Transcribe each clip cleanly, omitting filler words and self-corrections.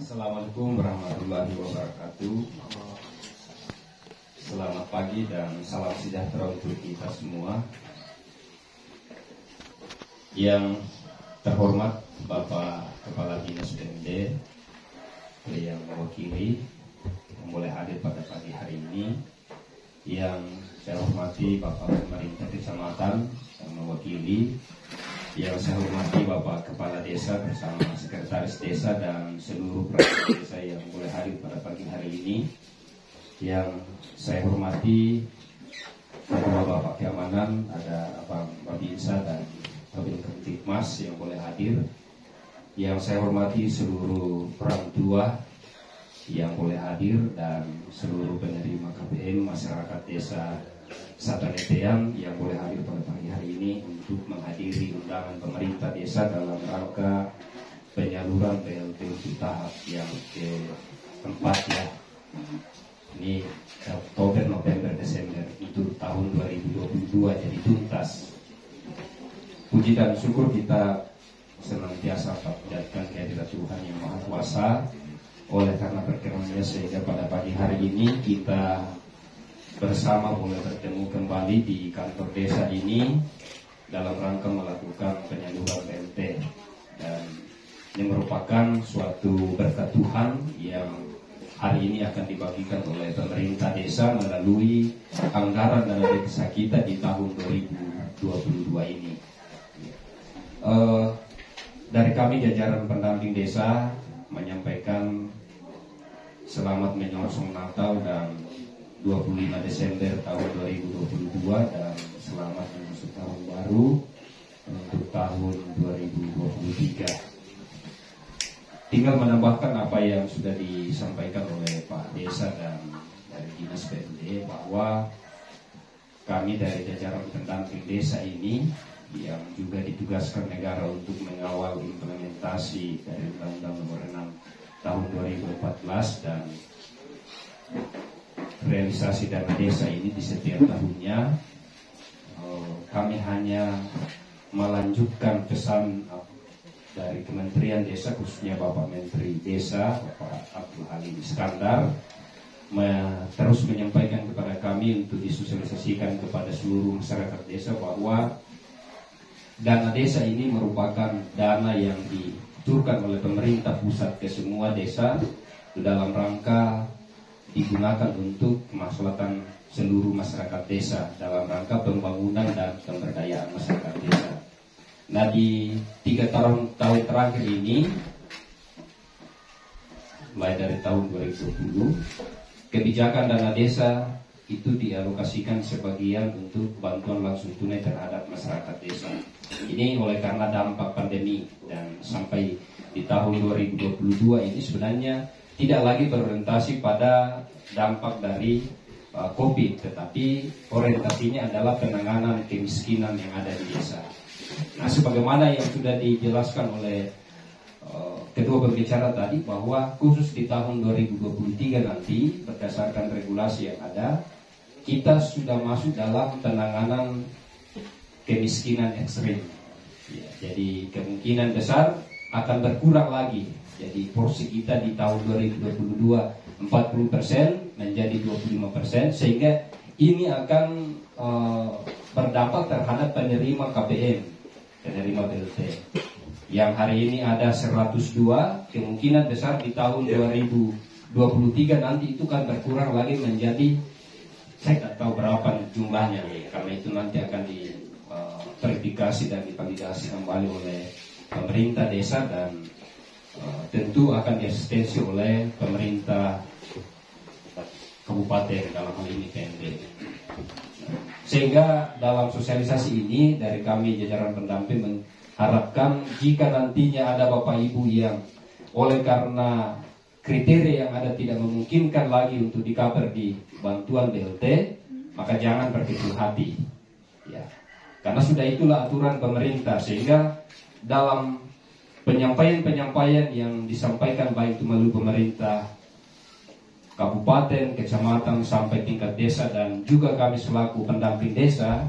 Assalamualaikum warahmatullahi wabarakatuh. Selamat pagi dan salam sejahtera untuk kita semua. Yang terhormat Bapak Kepala Dinas BMD yang mewakili yang boleh hadir pada pagi hari ini. Yang saya hormati Bapak Pemerintah Kecamatan yang mewakili. Yang saya hormati Bapak Kepala Desa bersama Sekretaris Desa dan seluruh perangkat desa yang boleh hadir pada pagi hari ini. Yang saya hormati Ketua Bapak Keamanan, ada Abang Babinsa dan Kabin Kamtibmas yang boleh hadir. Yang saya hormati seluruh orang tua yang boleh hadir dan seluruh penerima KPM masyarakat desa Satanetean yang boleh hadir pada pagi hari ini untuk menghadiri undangan pemerintah desa dalam rangka penyaluran BLT untuk tahap yang keempat ya. Ini Oktober, November, Desember untuk tahun 2022 jadi tuntas. Puji dan syukur kita senantiasa panjatkan kehadirat Tuhan yang Maha Kuasa. Oleh karena berkenannya sehingga pada pagi hari ini kita bersama boleh bertemu kembali di kantor desa ini dalam rangka melakukan penyaluran BLT, dan ini merupakan suatu berkat Tuhan yang hari ini akan dibagikan oleh pemerintah desa melalui anggaran dana desa kita di tahun 2022 ini. Dari kami jajaran pendamping desa menyampaikan selamat menyongsong Natal dan 25 Desember tahun 2022 dan selamat menyambut tahun baru untuk tahun 2023. Tinggal menambahkan apa yang sudah disampaikan oleh Pak Desa dan dari Dinas BMD bahwa kami dari jajaran pendamping desa ini yang juga ditugaskan negara untuk mengawal implementasi dari Undang-Undang Nomor 6 Tahun 2014 dan realisasi dana desa ini di setiap tahunnya. Kami hanya melanjutkan pesan dari Kementerian Desa, khususnya Bapak Menteri Desa Bapak Abdul Halim Iskandar, terus menyampaikan kepada kami untuk disosialisasikan kepada seluruh masyarakat desa bahwa dana desa ini merupakan dana yang diturunkan oleh pemerintah pusat ke semua desa dalam rangka digunakan untuk kemaslahatan seluruh masyarakat desa dalam rangka pembangunan dan pemberdayaan masyarakat desa. Nah, di 3 tahun terakhir ini, mulai dari tahun 2020, kebijakan dana desa itu dialokasikan sebagian untuk bantuan langsung tunai terhadap masyarakat desa. Ini oleh karena dampak pandemi dan sampai di tahun 2022 ini sebenarnya tidak lagi berorientasi pada dampak dari COVID, tetapi orientasinya adalah penanganan kemiskinan yang ada di desa. Nah, sebagaimana yang sudah dijelaskan oleh kedua pembicara tadi, bahwa khusus di tahun 2023 nanti berdasarkan regulasi yang ada, kita sudah masuk dalam penanganan kemiskinan ekstrim. Ya, jadi kemungkinan besar akan berkurang lagi. Jadi porsi kita di tahun 2022 40% menjadi 25%, sehingga ini akan berdampak terhadap penerima KPM, penerima BLT. Yang hari ini ada 102, kemungkinan besar di tahun 2023 nanti itu kan berkurang lagi menjadi, saya tidak tahu berapa jumlahnya, karena itu nanti akan diverifikasi dan divalidasi kembali oleh pemerintah desa dan tentu akan diasistensi oleh pemerintah kabupaten dalam hal ini PMD. Sehingga dalam sosialisasi ini dari kami jajaran pendamping mengharapkan jika nantinya ada Bapak Ibu yang oleh karena kriteria yang ada tidak memungkinkan lagi untuk di-cover di bantuan BLT, maka jangan berkecil hati. Ya. Karena sudah itulah aturan pemerintah, sehingga dalam penyampaian yang disampaikan baik itu melalui pemerintah kabupaten, kecamatan sampai tingkat desa dan juga kami selaku pendamping desa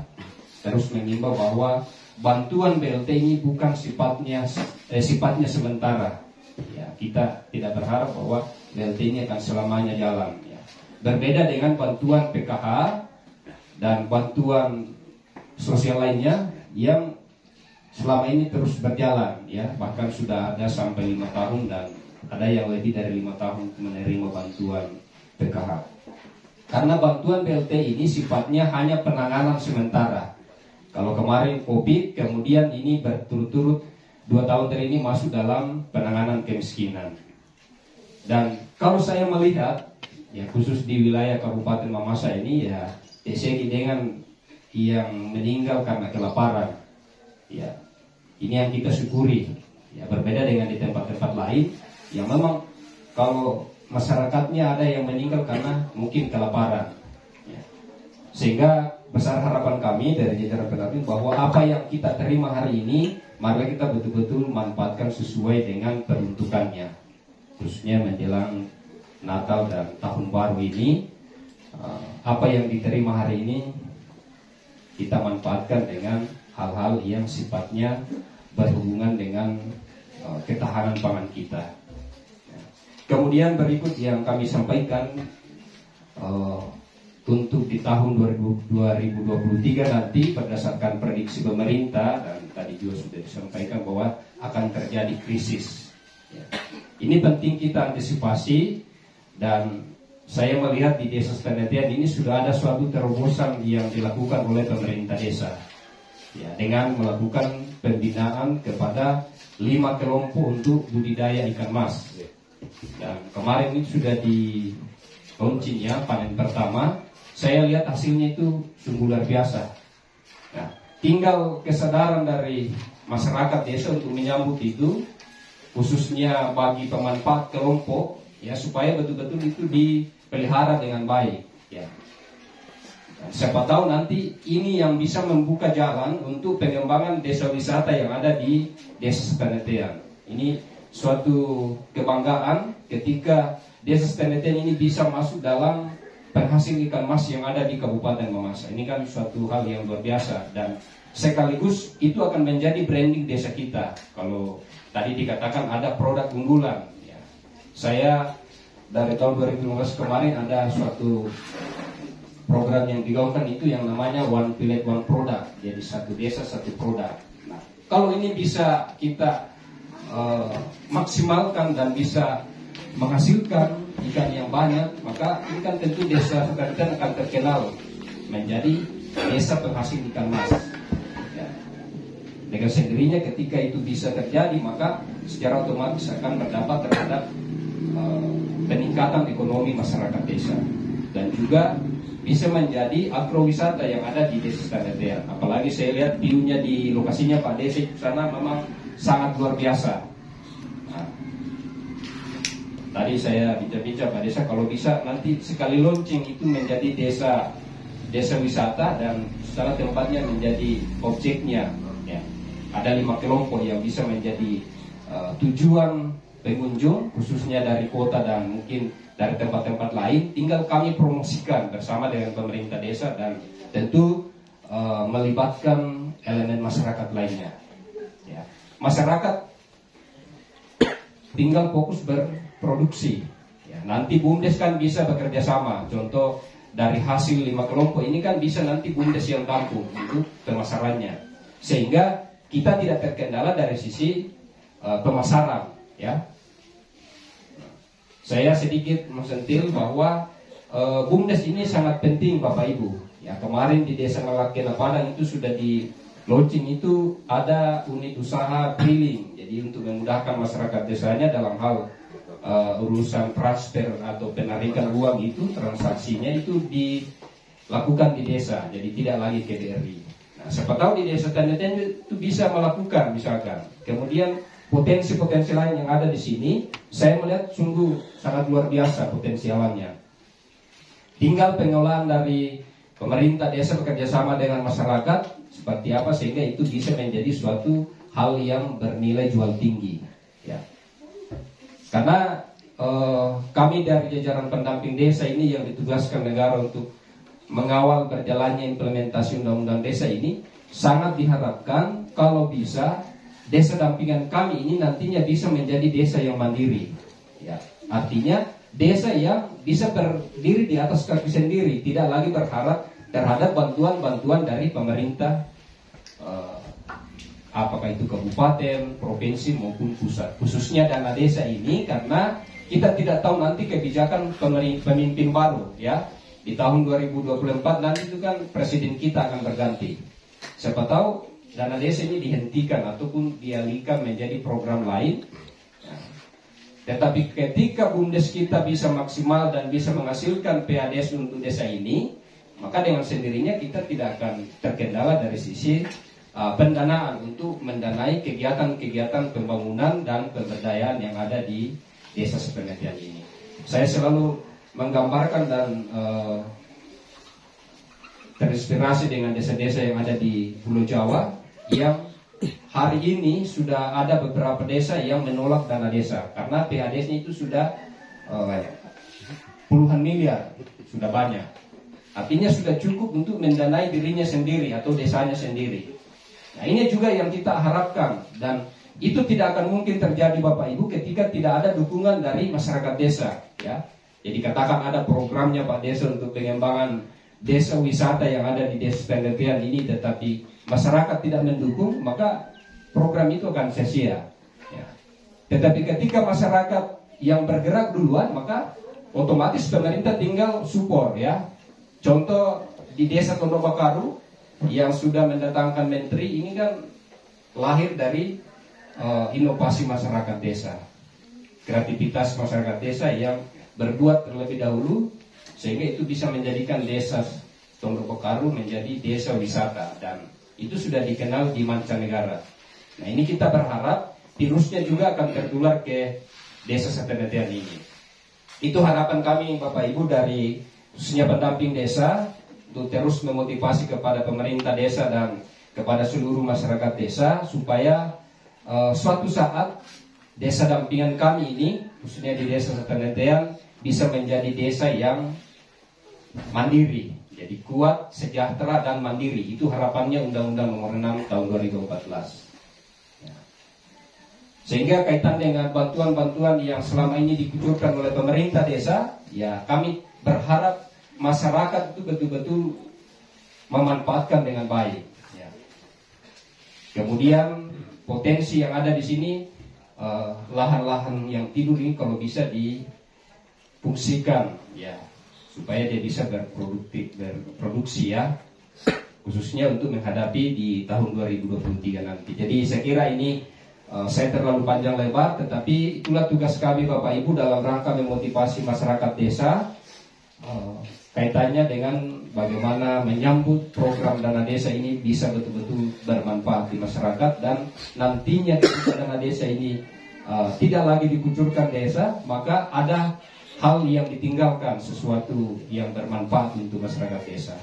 terus mengimbau bahwa bantuan BLT ini bukan sifatnya sementara, ya, kita tidak berharap bahwa BLT ini akan selamanya jalan. Ya. Berbeda dengan bantuan PKH dan bantuan sosial lainnya yang selama ini terus berjalan, ya, bahkan sudah ada sampai 5 tahun dan ada yang lebih dari 5 tahun menerima bantuan PKH. Karena bantuan BLT ini sifatnya hanya penanganan sementara. Kalau kemarin COVID, kemudian ini berturut-turut 2 tahun ini masuk dalam penanganan kemiskinan. Dan kalau saya melihat, ya khusus di wilayah Kabupaten Mamasa ini, ya segi dengan yang meninggal karena kelaparan, ya ini yang kita syukuri. Ya berbeda dengan di tempat-tempat lain yang memang kalau masyarakatnya ada yang meninggal karena mungkin kelaparan. Ya. Sehingga besar harapan kami dari jajaran pendamping bahwa apa yang kita terima hari ini, mari kita betul-betul manfaatkan sesuai dengan peruntukannya, khususnya menjelang Natal dan Tahun Baru ini. Apa yang diterima hari ini kita manfaatkan dengan hal-hal yang sifatnya berhubungan dengan ketahanan pangan kita. Kemudian berikut yang kami sampaikan, untuk di tahun 2023 nanti berdasarkan prediksi pemerintah dan tadi juga sudah disampaikan bahwa akan terjadi krisis. Ya. Ini penting kita antisipasi, dan saya melihat di Desa Stenetian ini sudah ada suatu terobosan yang dilakukan oleh pemerintah desa, ya, dengan melakukan pembinaan kepada 5 kelompok untuk budidaya ikan mas. Dan kemarin ini sudah di launching, ya, panen pertama. Saya lihat hasilnya itu sungguh luar biasa. Nah, tinggal kesadaran dari masyarakat desa untuk menyambut itu, khususnya bagi pemanfaat kelompok, ya, supaya betul-betul itu dipelihara dengan baik, ya. Dan siapa tahu nanti ini yang bisa membuka jalan untuk pengembangan desa wisata yang ada di Desa Stenetian. Ini suatu kebanggaan ketika Desa Stenetian ini bisa masuk dalam penghasil ikan mas yang ada di Kabupaten Mamasa. Ini kan suatu hal yang luar biasa, dan sekaligus itu akan menjadi branding desa kita. Kalau tadi dikatakan ada produk unggulan, ya. Saya dari tahun 2015 kemarin ada suatu program yang digaungkan itu yang namanya One Village One Product. Jadi satu desa satu produk. Nah, kalau ini bisa kita maksimalkan dan bisa menghasilkan ikan yang banyak, maka ini kan tentu desa Stenetian akan terkenal menjadi desa penghasil ikan mas. Ya. Dengan sendirinya ketika itu bisa terjadi, maka secara otomatis akan berdampak terhadap peningkatan ekonomi masyarakat desa, dan juga bisa menjadi agrowisata yang ada di Desa Stenetian. Apalagi saya lihat view-nya di lokasinya Pak Desa di sana memang sangat luar biasa. Nah, tadi saya bicara Pak Desa, kalau bisa nanti sekali launching itu menjadi desa wisata dan secara tempatnya menjadi objeknya. Ya. Ada 5 kelompok yang bisa menjadi tujuan pengunjung, khususnya dari kota dan mungkin dari tempat-tempat lain. Tinggal kami promosikan bersama dengan pemerintah desa dan tentu melibatkan elemen masyarakat lainnya. Ya. Masyarakat tinggal fokus berproduksi. Ya, nanti BUMDes kan bisa bekerja sama. Contoh dari hasil 5 kelompok ini kan bisa nanti BUMDes yang tampung untuk pemasarannya, sehingga kita tidak terkendala dari sisi pemasaran. Ya, saya sedikit mensentil bahwa BUMDes ini sangat penting Bapak Ibu. Ya, kemarin di Desa Malakena Padang itu sudah di launching, itu ada unit usaha briling. Jadi untuk memudahkan masyarakat desanya dalam hal urusan transfer atau penarikan uang itu, transaksinya itu dilakukan di desa. Jadi tidak lagi ke DRI. Nah, siapa tahu di Desa Stenetian itu bisa melakukan misalkan. Kemudian potensi-potensi lain yang ada di sini, saya melihat sungguh sangat luar biasa potensialnya. Tinggal pengolahan dari pemerintah desa bekerjasama dengan masyarakat seperti apa sehingga itu bisa menjadi suatu hal yang bernilai jual tinggi. Ya. Karena kami dari jajaran pendamping desa ini yang ditugaskan negara untuk mengawal berjalannya implementasi undang-undang desa ini, sangat diharapkan kalau bisa desa dampingan kami ini nantinya bisa menjadi desa yang mandiri. Ya, artinya desa yang bisa berdiri di atas kaki sendiri, tidak lagi berharap terhadap bantuan-bantuan dari pemerintah, apakah itu kabupaten, provinsi maupun pusat. Khususnya dana desa ini karena kita tidak tahu nanti kebijakan pemimpin baru, ya. Di tahun 2024 nanti itu kan presiden kita akan berganti. Siapa tahu dana desa ini dihentikan ataupun dialihkan menjadi program lain. Ya. Tetapi ketika BUMDes kita bisa maksimal dan bisa menghasilkan PADS untuk desa ini, maka dengan sendirinya kita tidak akan terkendala dari sisi pendanaan untuk mendanai kegiatan-kegiatan pembangunan dan pemberdayaan yang ada di desa sepengertian ini. Saya selalu menggambarkan dan terinspirasi dengan desa-desa yang ada di Pulau Jawa yang hari ini sudah ada beberapa desa yang menolak dana desa karena PADS-nya itu sudah puluhan miliar, sudah banyak. Artinya sudah cukup untuk mendanai dirinya sendiri atau desanya sendiri. Nah, ini juga yang kita harapkan dan itu tidak akan mungkin terjadi Bapak Ibu ketika tidak ada dukungan dari masyarakat desa, ya. Jadi katakan ada programnya Pak Desa untuk pengembangan desa wisata yang ada di desa penelitian ini, tetapi masyarakat tidak mendukung, maka program itu akan sia-sia. Ya. Tetapi ketika masyarakat yang bergerak duluan, maka otomatis pemerintah tinggal support, ya. Contoh di desa Tondobakaru yang sudah mendatangkan menteri ini kan lahir dari inovasi masyarakat desa, kreativitas masyarakat desa yang berbuat terlebih dahulu sehingga itu bisa menjadikan desa Tondobakaru menjadi desa wisata dan itu sudah dikenal di mancanegara. Nah, ini kita berharap virusnya juga akan tertular ke desa sepenelitian ini. Itu harapan kami Bapak Ibu dari khususnya pendamping desa untuk terus memotivasi kepada pemerintah desa dan kepada seluruh masyarakat desa supaya suatu saat desa dampingan kami ini khususnya di desa sepenelitian bisa menjadi desa yang mandiri, jadi kuat, sejahtera dan mandiri. Itu harapannya Undang-Undang Nomor 6 Tahun 2014. Ya. Sehingga kaitan dengan bantuan-bantuan yang selama ini dikucurkan oleh pemerintah desa, ya kami berharap masyarakat itu betul-betul memanfaatkan dengan baik. Ya. Kemudian potensi yang ada di sini, lahan-lahan yang tidur ini kalau bisa difungsikan, ya, supaya dia bisa berproduksi, ya, khususnya untuk menghadapi di tahun 2023 nanti. Jadi saya kira ini saya terlalu panjang lebar, tetapi itulah tugas kami Bapak Ibu dalam rangka memotivasi masyarakat desa, kaitannya dengan bagaimana menyambut program dana desa ini bisa betul-betul bermanfaat di masyarakat dan nantinya ketika dana desa ini tidak lagi dikucurkan desa, maka ada hal yang ditinggalkan, sesuatu yang bermanfaat untuk masyarakat desa.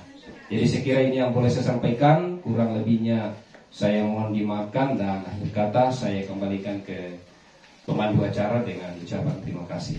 Jadi saya kira ini yang boleh saya sampaikan, kurang lebihnya saya mohon dimaafkan dan akhir kata saya kembalikan ke pemandu acara dengan ucapan terima kasih.